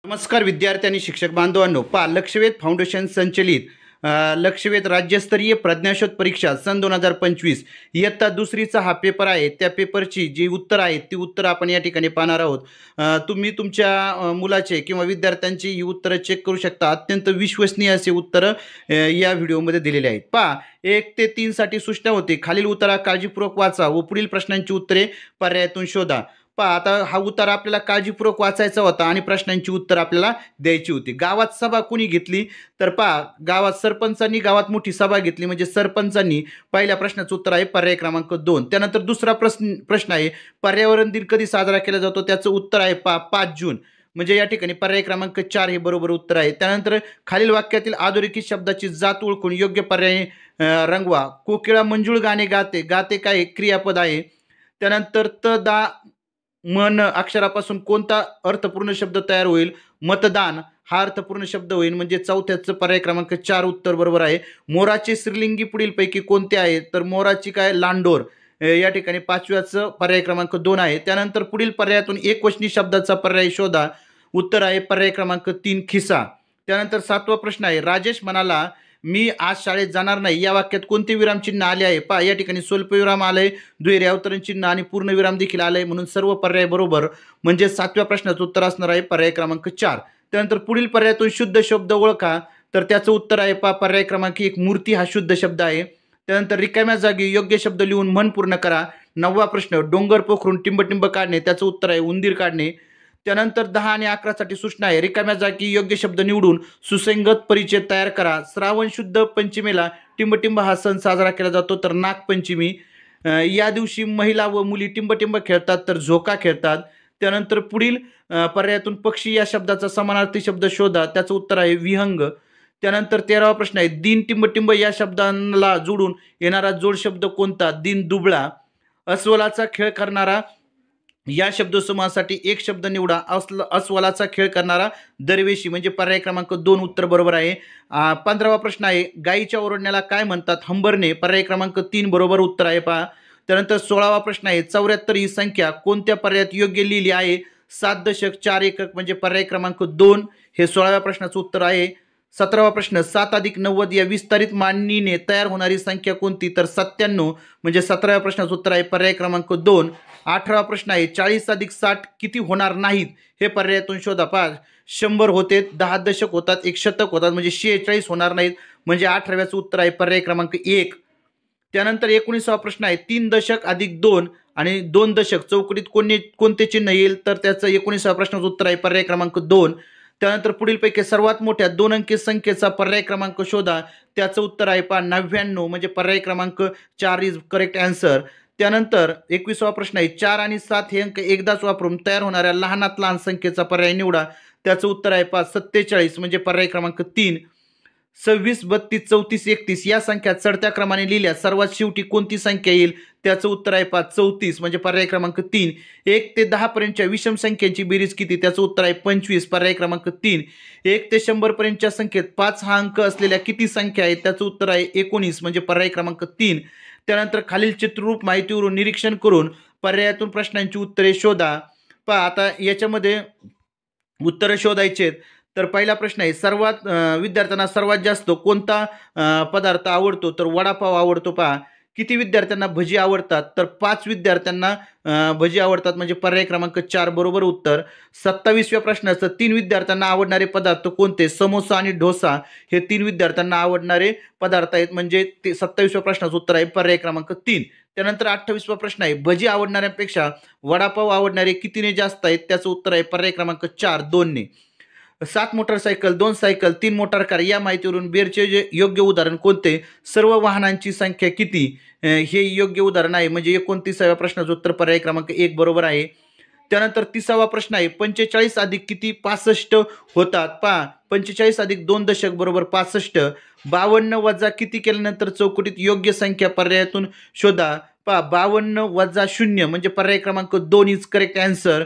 नमस्कार विद्यार्थी आणि शिक्षक बांधवांनो, लक्षवेध फाउंडेशन संचलित लक्षवेध राज्यस्तरीय प्रज्ञाशोध परीक्षा सन 2025 इयत्ता दुसरीचा हा पेपर आहे। त्या पेपरची जी उत्तर आहेत ती उत्तर आपण या ठिकाणी पाहणार आहोत। तुम्ही तुमच्या मुलाचे किंवा विद्यार्थ्यांची ही उत्तरं चेक करू शकता। अत्यंत विश्वसनीय असे उत्तरं या व्हिडिओमध्ये दिलेले आहेत। 1 ते 3 साठी सूचना होती, खालील उतारा काळजीपूर्वक वाचा व पुढील प्रश्नांची उत्तरे पर्यायातून शोधा। आता हा उतारा आपल्याला काळजीपूर्वक वाचायचा होता आणि प्रश्नांची उत्तर आपल्याला द्यायची होती। गावात सभा कुणी घेतली तर गावात सरपंचांनी गावात मोठी सभा घेतली, म्हणजे सरपंचांनी। पहिल्या प्रश्नाचं उत्तर आहे पर्याय क्रमांक 2। त्यानंतर दुसरा प्रश्न आहे पर्यावरण दिन कधी साजरा केला जातो, त्याचं उत्तर आहे 5 जून, म्हणजे या ठिकाणी पर्याय क्रमांक 4 हे बरोबर उत्तर आहे। त्यानंतर खालील वाक्यातील अधोरेखित शब्दाची जात ओळखून योग्य पर्याय रंगवा। कोकिळा मंजूळ गाणे गाते, गाते काय क्रियापद आहे। त्यानंतर दा मन अक्षरापासून कोणता अर्थपूर्ण शब्द तयार होईल, मतदान हा अर्थपूर्ण शब्द होईल, म्हणजे चौथ्याचं पर्याय क्रमांक 4 उत्तर बरोबर आहे। मोराचे स्त्रीलिंगी पुढीलपैकी कोणते आहे, तर मोराची काय लांडोर, या ठिकाणी 5व्याचं पर्याय क्रमांक 2 आहे। त्यानंतर पुढील पर्यायातून एकवचनी शब्दाचा पर्याय शोधा, उत्तर आहे पर्याय क्रमांक 3 खिसा। त्यानंतर 7वा प्रश्न आहे राजेश म्हणाला मी आज शाळेत जाणार नाही, या वाक्यात कोणते विरामचिन्ह आले आहे। या ठिकाणी स्वल्पविराम आलंय, दुहेरी अवतरण चिन्ह आणि पूर्णविराम देखील आलंय, म्हणून सर्व पर्याय बरोबर, म्हणजे 7व्या प्रश्नाचं उत्तर असणार आहे पर्याय क्रमांक 4। त्यानंतर पुढील पर्यायातून शुद्ध शब्द ओळखा, तर त्याचं उत्तर आहे पर्याय क्रमांक 1 मूर्ती हा शुद्ध शब्द आहे। त्यानंतर रिकाम्या जागी योग्य शब्द लिहून मन पूर्ण करा। 9वा प्रश्न डोंगर पोखरून टिंबटिंब काढणे, त्याचं उत्तर आहे उंदीर काढणे। त्यानंतर 10 आणि 11 साठी सूचना आहे रिकाम्या जागी योग्य शब्द निवडून सुसंगत परिचय तयार करा। श्रावण शुद्ध पंचमीला टिंबटिंब हा सण साजरा केला जातो, तर नागपंचमी। या दिवशी महिला व मुली टिंबटिंब खेळतात, तर झोका खेळतात। त्यानंतर पुढील पर्यायातून पक्षी या शब्दाचा समानार्थी शब्द शोधा, त्याचं उत्तर आहे विहंग। त्यानंतर 13वा प्रश्न आहे दिन टिंबटिंब या शब्दांना जोडून येणारा जोड शब्द कोणता, दिन दुबळा। अस्वलाचा खेळ करणारा या शब्दसमूहासाठी एक शब्द निवडा, अस्वलाचा खेळ करणारा दरवेशी, म्हणजे पर्याय क्रमांक 2 उत्तर बरोबर आहे। 15वा प्रश्न आहे गायीच्या ओरडण्याला काय म्हणतात, हंबरणे, पर्याय क्रमांक 3 बरोबर उत्तर आहे त्यानंतर 16वा प्रश्न आहे 74 ही संख्या कोणत्या पर्यायात योग्य लिहिली आहे, 7 दशक 4 एकक, म्हणजे पर्याय क्रमांक 2 हे 16व्या प्रश्नाचं उत्तर आहे। 17वा प्रश्न 7 अधिक 90 या विस्तारित मांडणीने तयार होणारी संख्या कोणती, तर 97, म्हणजे 17व्या प्रश्नाचं उत्तर आहे पर्याय क्रमांक 2। 18वा प्रश्न आहे 40 अधिक 60 किती होणार नाहीत, हे पर्यायातून शोधा। 100 होते, 10 दशक होतात, 1 शतक होतात, म्हणजे 46 होणार नाहीत, म्हणजे 18व्याचं उत्तर आहे पर्याय क्रमांक 1। त्यानंतर 19वा प्रश्न आहे 3 दशक अधिक 2 आणि 2 दशक चौकटीत कोणते चिन्ह येईल, तर त्याचं 19व्या प्रश्नाचं उत्तर आहे पर्याय क्रमांक 2। त्यानंतर पुढीलपैकी सर्वात मोठ्या 2 अंकी संख्येचा पर्याय क्रमांक शोधा, त्याचं उत्तर आहे 99, म्हणजे पर्याय क्रमांक 4 इज करेक्ट आन्सर। त्यानंतर 21वा प्रश्न आहे 4 आणि 7 हे अंक एकदाच वापरून तयार होणाऱ्या लहानात लहान संख्येचा पर्याय निवडा, त्याचं उत्तर आहे 47, म्हणजे पर्याय क्रमांक 3। 26, 32, 34, 31 या संख्या चढत्या क्रमाने लिहिल्या सर्वात शेवटी कोणती संख्या येईल, त्याचं उत्तर आहे 34, म्हणजे पर्याय क्रमांक 3। 1 ते 10 पर्यंतच्या विषम संख्यांची बेरीज किती, त्याचं उत्तर आहे 25, पर्याय क्रमांक 3। 1 ते 100 पर्यंतच्या संख्येत 5 हा अंक असलेल्या किती संख्या आहेत, त्याचं उत्तर आहे 19, म्हणजे पर्याय क्रमांक 3। त्यानंतर खालील चित्ररूप माहितीवरून निरीक्षण करून पर्यायातून प्रश्नांची उत्तरे शोधा। आता याच्यामध्ये उत्तरं शोधायचे, तर पहिला प्रश्न आहे विद्यार्थ्यांना सर्वात जास्त कोणता पदार्थ आवडतो, तर वडापाव आवडतो। किती विद्यार्थ्यांना भजी आवडतात, तर 5 विद्यार्थ्यांना भजी आवडतात, म्हणजे पर्याय क्रमांक 4 बरोबर उत्तर। 27व्या प्रश्नाचं 3 विद्यार्थ्यांना आवडणारे पदार्थ कोणते, समोसा आणि डोसा हे 3 विद्यार्थ्यांना आवडणारे पदार्थ आहेत, म्हणजे ते 27व्या प्रश्नाचं उत्तर आहे पर्याय क्रमांक 3। त्यानंतर 28वा प्रश्न आहे भजी आवडणाऱ्यांपेक्षा वडापाव आवडणारे कितीने जास्त आहेत, त्याचं उत्तर आहे पर्याय क्रमांक 4 2 ने। 7 मोटारसायकल, 2 सायकल, 3 मोटार कार या माहितीवरून बेरचे योग्य उदाहरण कोणते, सर्व वाहनांची संख्या किती, हे योग्य उदाहरण आहे, म्हणजे 29व्या प्रश्नाचं उत्तर पर्याय क्रमांक 1 बरोबर आहे। त्यानंतर 30वा प्रश्न आहे 45 अधिक किती 65 होतात, 45 अधिक 2 दशक बरोबर 65। 52 वजा किती केल्यानंतर चौकटीत योग्य संख्या पर्यायातून शोधा, 52 वजा 0, म्हणजे पर्याय क्रमांक 2 इज करेक्ट आन्सर।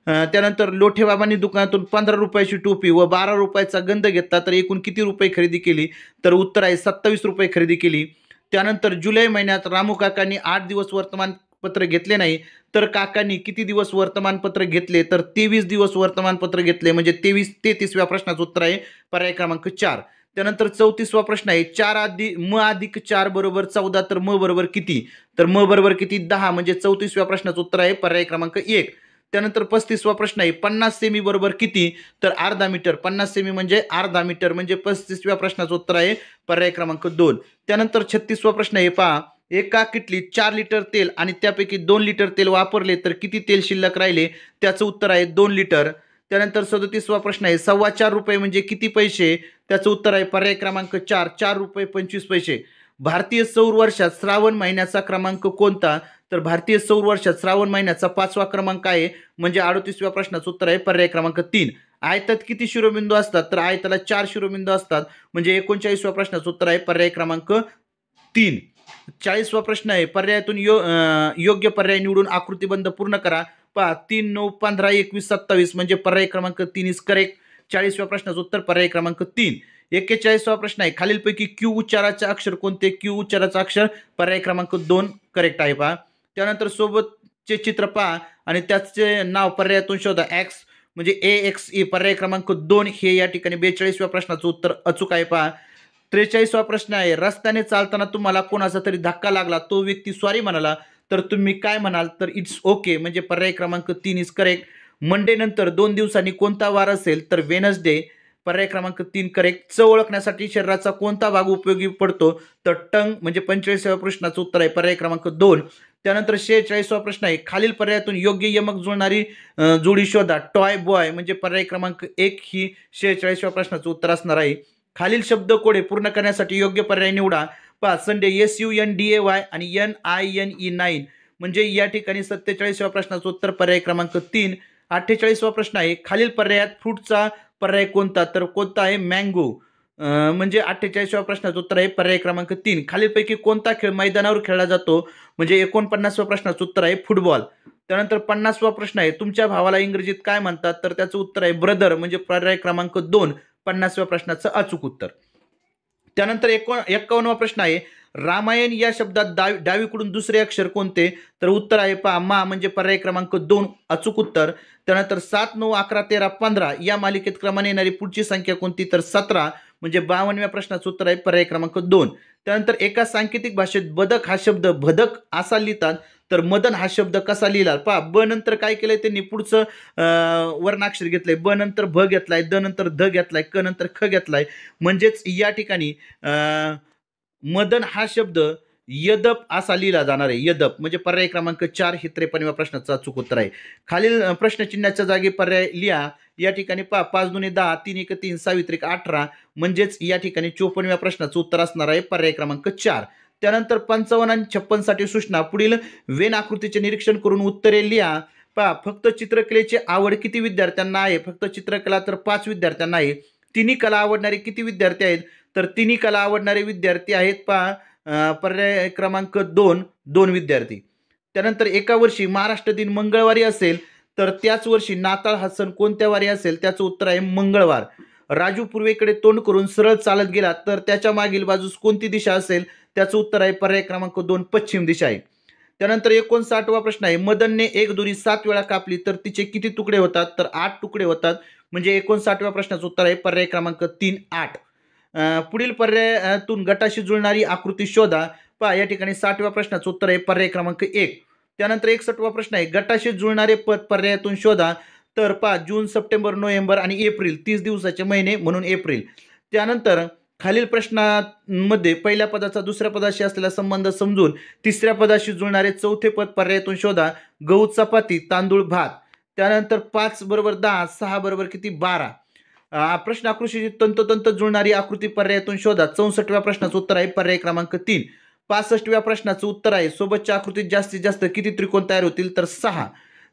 त्यानंतर लोठेबाबांनी दुकानातून 15 रुपयाची टोपी व 12 रुपयाचा गंध घेतला, तर एकूण किती रुपये खरेदी केली, तर उत्तर आहे 27 रुपये खरेदी केली। त्यानंतर जुलै महिन्यात रामू काकांनी 8 दिवस वर्तमान वर्तमानपत्र घेतले नाही तर काकांनी किती दिवस वर्तमानपत्र घेतले तर 23 दिवस वर्तमानपत्र घेतले, म्हणजे 33व्या प्रश्नाचं उत्तर आहे पर्याय क्रमांक 4. त्यानंतर 34वा प्रश्न आहे, 4+4 बरोबर 14 तर म बरोबर किती, तर म बरोबर किती 10, म्हणजे 34व्या प्रश्नाचं उत्तर आहे पर्याय क्रमांक 1. त्यानंतर 35वा प्रश्न आहे, 50 सेमी बरोबर किती, तर अर्धा मीटर. 50 सेमी म्हणजे अर्धा मीटर, म्हणजे 35व्या प्रश्नाचं उत्तर आहे पर्याय क्रमांक 2. त्यानंतर 36वा प्रश्न आहे, पहा, एका किटलीत 4 लिटर तेल आणि त्यापैकी 2 लिटर तेल वापरले तर किती तेल शिल्लक राहिले, त्याचं उत्तर आहे 2 लिटर. त्यानंतर 37वा प्रश्न आहे, 4.25 रुपये म्हणजे किती पैसे, त्याचं उत्तर आहे पर्याय क्रमांक 4, 4 रुपये 25 पैसे. भारतीय सौर वर्षात श्रावण महिन्याचा क्रमांक कोणता, तर भारतीय सौर वर्षात श्रावण महिन्याचा 5वा क्रमांक आहे, म्हणजे 38व्या प्रश्नाचं उत्तर आहे पर्याय क्रमांक 3. आयतात किती शिरोबिंदू असतात, तर आयताला 4 शिरोबिंदू असतात, म्हणजे 39व्या प्रश्नाचं उत्तर आहे पर्याय क्रमांक 3. 40वा प्रश्न आहे, पर्यायातून योग्य पर्याय निवडून आकृतीबंध पूर्ण करा. पहा, 3, 9, 15, 21, 27 म्हणजे पर्याय क्रमांक 3 इज करेक्ट. 40व्या प्रश्नाचं उत्तर पर्याय क्रमांक 3. 41वा प्रश्न आहे, खालीलपैकी क्यू उच्चाराचे अक्षर कोणते, क्यू उच्चाराचं अक्षर पर्याय क्रमांक 2 करेक्ट आहे. पहा, त्यानंतर सोबतचे चित्र पहा आणि त्याचे नाव पर्यायातून शोधा. एक्स म्हणजे AXE पर्याय क्रमांक 2 हे या ठिकाणी 42व्या प्रश्नाचं उत्तर अचूक आहे. पहा, 43वा प्रश्न आहे, रस्त्याने चालताना तुम्हाला कोणाचा तरी धक्का लागला, तो व्यक्ती सॉरी म्हणाला तर तुम्ही काय म्हणाल, तर इट्स ओके, म्हणजे पर्याय क्रमांक 3 इज करेक्ट. मंडे नंतर 2 दिवसांनी कोणता वार असेल, तर वेनसडे, पर्याय क्रमांक 3 करेक्ट. चव ओळखण्यासाठी शरीराचा कोणता भाग उपयोगी पडतो, तर टंग, म्हणजे 45व्या प्रश्नाचं उत्तर आहे पर्याय क्रमांक 2. त्यानंतर 46वा प्रश्न आहे, खालील पर्यायातून योग्य यमक जुळणारी जोडी शोधा. टॉय बॉय म्हणजे पर्याय क्रमांक 1 ही 46व्या प्रश्नाचं उत्तर असणार आहे. खालील शब्द कोडे पूर्ण करण्यासाठी योग्य पर्याय निवडा. पहा, संडे SUNDAY आणि NINE, म्हणजे या ठिकाणी 47व्या प्रश्नाचं उत्तर पर्याय क्रमांक 3. 48वा प्रश्न आहे, खालील पर्यायात फ्रूटचा पर्याय कोणता, तर कोणता आहे मँगो, म्हणजे 48व्या प्रश्नाचं उत्तर आहे पर्याय क्रमांक 3. खालीलपैकी कोणता खेळ मैदानावर खेळला जातो, म्हणजे 49व्या प्रश्नाचं उत्तर आहे फुटबॉल. त्यानंतर 50वा प्रश्न आहे, तुमच्या भावाला इंग्रजीत काय म्हणतात, तर त्याचं उत्तर आहे ब्रदर, म्हणजे पर्याय क्रमांक 2 50व्या प्रश्नाचं अचूक उत्तर. त्यानंतर 51वा प्रश्न आहे, रामायण या शब्दात डावीकडून दुसरे अक्षर कोणते, तर उत्तर आहे पहा मा, म्हणजे पर्याय क्रमांक 2 अचूक उत्तर. त्यानंतर 7, 9, 11, 13, 15 या मालिकेत क्रमाने येणारी पुढची संख्या कोणती, तर 17, म्हणजे 52व्या प्रश्नाचं उत्तर आहे पर्याय क्रमांक 2. त्यानंतर एका सांकेतिक भाषेत बदक हा शब्द भदक असा लिहितात, तर मदन हा शब्द कसा लिहिला. पहा, ब नंतर काय केलंय त्यांनी, पुढचं वर्णाक्षर घेतलंय, ब नंतर भ घेतलाय, द नंतर ध घेतलाय, क नंतर ख घेतलाय, म्हणजेच या ठिकाणी मदन हा शब्द यदप असा लिहिला जाणार आहे. यदप म्हणजे पर्याय क्रमांक 4 हे 53व्या प्रश्नाचं अचूक उत्तर आहे. खालील प्रश्नचिन्हाच्या जागी पर्याय लिहा. या ठिकाणी पहा, 5 दुने 10, 3 1 3, 6 3 18, म्हणजेच या ठिकाणी 54व्या प्रश्नाचं उत्तर असणार आहे पर्याय क्रमांक 4. त्यानंतर 55 आणि 56 साठी सूचना, पुढील वेन आकृतीचे निरीक्षण करून उत्तरे लिहा. पहा, फक्त चित्रकलेची आवड किती विद्यार्थ्यांना आहे, फक्त चित्रकला तर 5 विद्यार्थ्यांना आहे. तिन्ही कला आवडणारे किती विद्यार्थी आहेत, तर तिन्ही कला आवडणारे विद्यार्थी आहेत पहा पर्याय क्रमांक 2 विद्यार्थी. त्यानंतर एका वर्षी महाराष्ट्र दिन मंगळवारी असेल तर त्याच वर्षी नाताळ हा सण कोणत्या वारी असेल, त्याचं उत्तर आहे मंगळवार. राजू पूर्वेकडे तोंड करून सरळ चालत गेला तर त्याच्या मागील बाजूस कोणती दिशा असेल, त्याचं उत्तर आहे पर्याय क्रमांक 2 पश्चिम दिशा आहे. त्यानंतर 59वा प्रश्न आहे, मदनने एक दोरी 7 वेळा कापली तर तिचे किती तुकडे होतात, तर 8 तुकडे होतात, म्हणजे 59व्या प्रश्नाचं उत्तर आहे पर्याय क्रमांक 3 8. पुढील पर्यायातून गटाशी जुळणारी आकृती शोधा. पहा, या ठिकाणी 60व्या प्रश्नाचं उत्तर आहे पर्याय क्रमांक 1. त्यानंतर 61वा प्रश्न आहे, गटाशी जुळणारे पद पर्यायातून शोधा. तर पहा, जून, सप्टेंबर, नोव्हेंबर आणि एप्रिल 30 दिवसाचे महिने म्हणून एप्रिल. त्यानंतर खालील प्रश्नांमध्ये पहिल्या पदाचा दुसऱ्या पदाशी असलेला संबंध समजून तिसऱ्या पदाशी जुळणारे चौथे पद पर्यायातून शोधा. गहू, चपाती, तांदूळ, भात. त्यानंतर 5 बरोबर 10, 6 बरोबर किती 12. प्रश्न आकृतीची तंतोतंत जुळणारी आकृती पर्यायातून शोधा. 64व्या प्रश्नाचं उत्तर आहे पर्याय क्रमांक 3. 65व्या प्रश्नाचं उत्तर आहे, सोबतच्या आकृतीत जास्तीत जास्त किती त्रिकोण तयार होतील, तर 6.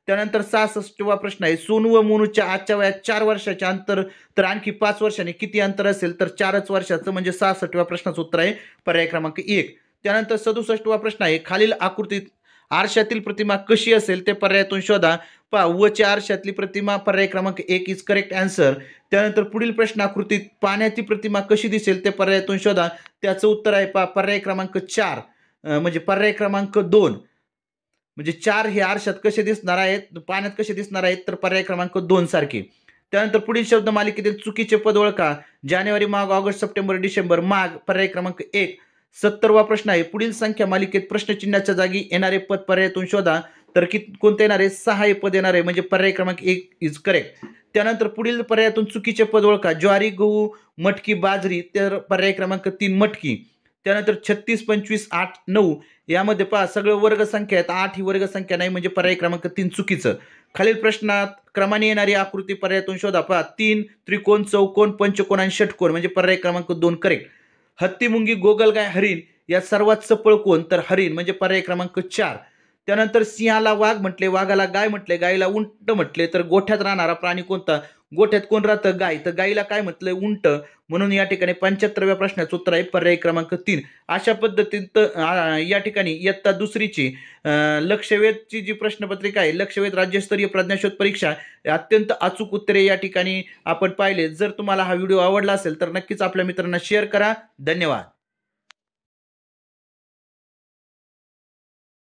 त्यानंतर 66वा प्रश्न आहे, सोनू व मोनूच्या आजच्या वयात 4 वर्षाचे अंतर, तर आणखी 5 वर्षांनी किती अंतर असेल, तर 4च वर्षाचं, म्हणजे 66व्या प्रश्नाचं उत्तर आहे पर्याय क्रमांक 1. त्यानंतर 67वा प्रश्न आहे, खालील आकृतीत आरशातील प्रतिमा कशी असेल ते पर्यायातून शोधा. पहा, वच्या आरशातली प्रतिमा पर्याय क्रमांक 1 इज करेक्ट आन्सर. त्यानंतर पुढील प्रश्न आकृतीत पाण्याची प्रतिमा कशी दिसेल ते पर्यायातून शोधा. त्याचं उत्तर आहे पहा पर्याय क्रमांक 4, म्हणजे पर्याय क्रमांक 2. म्हणजे 4 हे आरशात कसे दिसणार आहेत, पाण्यात कसे दिसणार आहेत, तर पर्याय क्रमांक 2 सारखे. त्यानंतर पुढील शब्द मालिकेतील चुकीचे पद ओळखा. जानेवारी, माघ, ऑगस्ट, सप्टेंबर, डिसेंबर. माघ पर्याय क्रमांक 1. 70वा प्रश्न आहे. पुढील संख्या मालिकेत प्रश्नचिन्हाच्या जागी येणारे पद पर्यायातून शोधा. तर कोणते येणार आहे? 6 हे पद येणार आहे, म्हणजे पर्याय क्रमांक 1 इज करेक्ट. त्यानंतर पुढील पर्यायातून चुकीचे पद ओळखा. ज्वारी, गहू, मटकी, बाजरी. तर पर्याय क्रमांक 3 मटकी. त्यानंतर 36, 25, 8, 9 यामध्ये पहा सगळं वर्गसंख्या आहेत. 8 ही वर्गसंख्या नाही, म्हणजे पर्याय क्रमांक 3 चुकीचं. खालील प्रश्नात क्रमाने येणारी आकृती पर्यायातून शोधा. पहा 3 त्रिकोण, चौकोन, पंचकोन आणि षटकोन, म्हणजे पर्याय क्रमांक 2 करेक्ट. हत्ती, मुंगी, गोगलगाय, हरिण या सर्वात चपळ कोण? तर हरिण, म्हणजे पर्याय क्रमांक 4. त्यानंतर सिंहाला वाघ म्हटले, वाघाला गाय म्हटले, गायीला उंट म्हटले. तर गोठ्यात राहणारा प्राणी कोणता? गोठ्यात कोण राहतं? गाय. तर गायीला काय म्हटलंय? उंट. म्हणून या ठिकाणी 75व्या प्रश्नाचं उत्तर आहे पर्याय क्रमांक 3. अशा पद्धतीनं या ठिकाणी इयत्ता दुसरीची लक्षवेधची जी प्रश्नपत्रिका आहे, लक्षवेध राज्यस्तरीय प्रज्ञाशोध परीक्षा, अत्यंत अचूक उत्तरे या ठिकाणी आपण पाहिले. जर तुम्हाला हा व्हिडिओ आवडला असेल तर नक्कीच आपल्या मित्रांना शेअर करा. धन्यवाद.